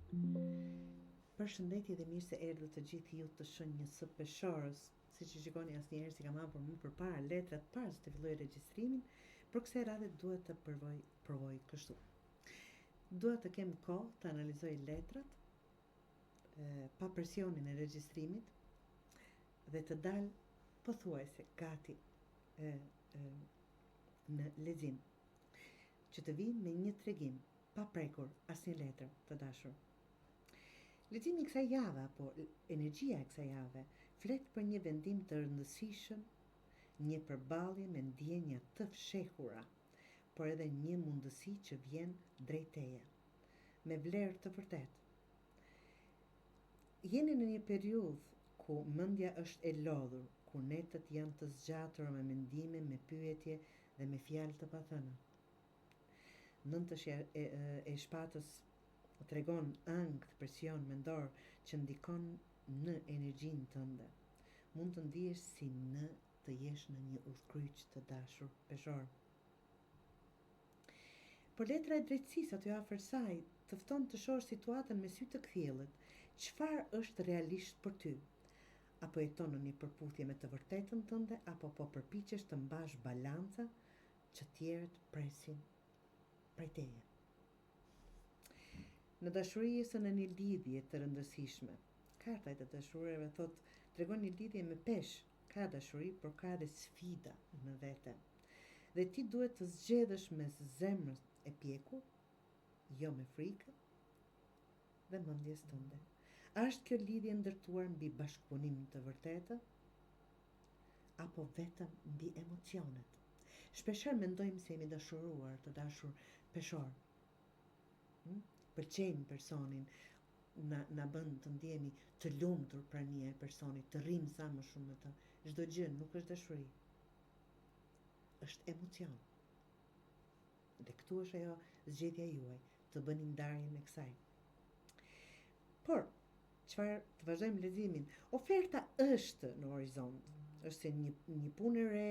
Përshëndetje dhe mirë se erdhët të gjithë ju të shënjës së peshorës. Siç e shikoni, asnjëherë si kam hapur më përpara letrat para se të filloj regjistrimin, por kësaj radhe duhet të provoj kështu. Dua të kem kohë të analizoj letrat pa presionin e regjistrimit dhe të dal pothuajse gati në lexim, që të vi me një tregim pa prekur asnjë letër, të dashur. Leximi I kësaj jave apo energjia e kësaj jave flet për një vendim të rëndësishëm, një përballje me ndjenja të fshehura, por edhe një mundësi që vjen drejt teje, me vlerë të vërtetë. Jeni në një periudhë ku mendja është e lodhur, ku netët janë të zgjatura me mendime, me pyetje dhe me fjalë të pathëna. Nëntësh e shpatës tregon ankth presion mendor që ndikon në energjinë tënde. Mund të ndihesh si në të jesh në një udhkryq të dashur peshor. Por letra e drejtësisë aty afër saj të fton të shohësh situatën me sy të kthjellët. Çfarë është realisht për ty? Apo jeton në një përputhje me të vërtetën tënde, apo po përpiqesh të mbash balanca që tjerët presin prej teje? Në dashuri ose në një lidhje të rëndësishme. Karta e të dashurëve tregon një lidhje me pesh, ka dashuri, por ka edhe sfida në vete. Dhe ti duhet të zgjedhësh mes zemrës e pjekur, jo me frikë, dhe mendjes tënde. A është kjo lidhje ndërtuar mbi bashkëpunim të vërtetë, apo vetëm mbi emocionet? Shpeshherë mendojmë se jemi dashuruar, të dashur peshor. Pëlqejmë personin, na bën të ndjehemi të lumtur pranë e personit, të rrim sa më shumë me të. Çdo gjë nuk është dashuri. Është emocion. Dhe këtu është ajo zgjedhja juaj, të bëni ndarjen e kësaj. Por, çfarë të vazhdojmë leximin? Oferta është në horizont. Është se një punë e re,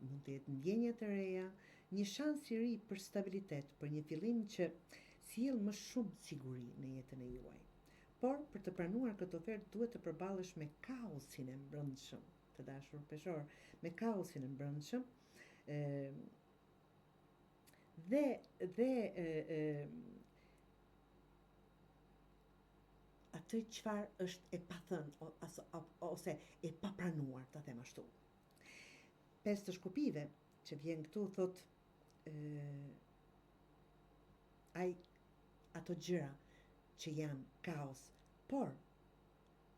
mund të jetë ndjenja të reja, një shans I ri për stabilitet, për një fillim që sjell më shumë siguri në jetën e juaj. Por për të pranuar këtë ofertë duhet të përballesh me kaosin e brendshëm, të dashur peshor, me kaosin e brendshëm dhe atë çfarë është e pathënë ose e papranuar, ta them ashtu. 5 të shkupive që vjen këtu thot ato gjëra që janë kaos, por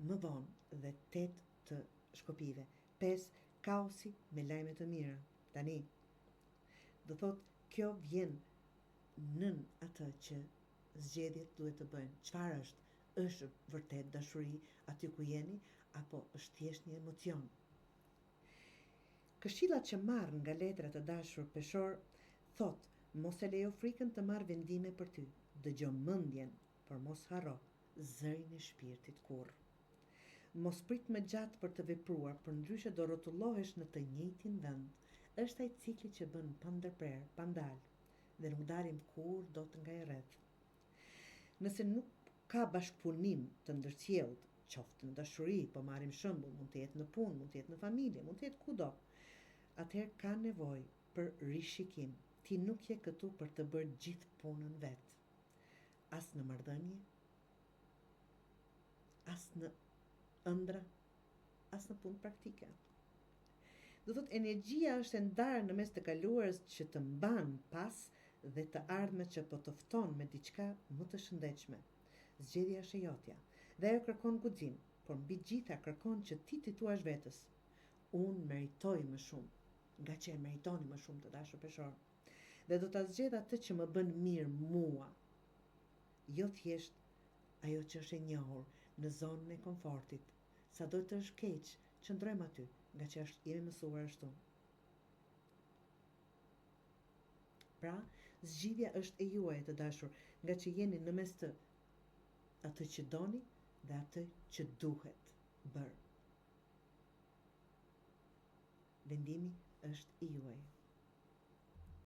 më vonë dhe 8 të shkupive, 5 kaosi me lajme të mira. Tani do thot kjo vjen nën atë që zgjedhjet duhet të bëjnë. Çfarë është? Është vërtet dashuri aty ku jeni, apo është thjesht një emocion? Këshillat që marr nga letrat të dashur peshor thot: mos e lejo frikën të marrë vendime për ty. Dëgjo mendjen, por mos harro zërin e shpirtit kurrë. Mos prit më gjatë për të vepruar, përndryshe do rrotullohesh në të njëjtin vend. Është ai cikli që bën pa ndërprer, pa ndal, dhe nuk dalim kurrë dot nga I rreth. Nëse nuk ka bashkëpunim të ndërcjellët, qoftë në dashuri, po marrim shembull, mund të jetë në punë, mund të jetë në familje, mund të jetë kudo, atëherë ka nevojë për rishikim. Ti nuk je këtu për të bërë gjithë punën vet. As në marrëdhënie, as në ëndra, as në punë praktike. Do thot energjia është e ndarë në mes të kaluarës që të mban pas dhe të ardhmet që po të fton me diçka më të shëndetshme. Zgjedhja është e jotja, dhe ajo kërkon guxim, por mbi gjitha kërkon që ti të thuash vetes: unë meritoj më shumë, nga që e meritoni më shumë, të dashur peshor, dhe do ta zgjedh atë që më bën mirë mua, jo thjesht ajo që është e njohur në zonën e komfortit. Sado të është keq, qëndrojmë aty, nga që jemi mësuar ashtu. Pra, zgjidhja është e juaj, të dashur, nga që jeni në mes të atë që doni dhe atë që duhet bërë. Vendimi është I juaj.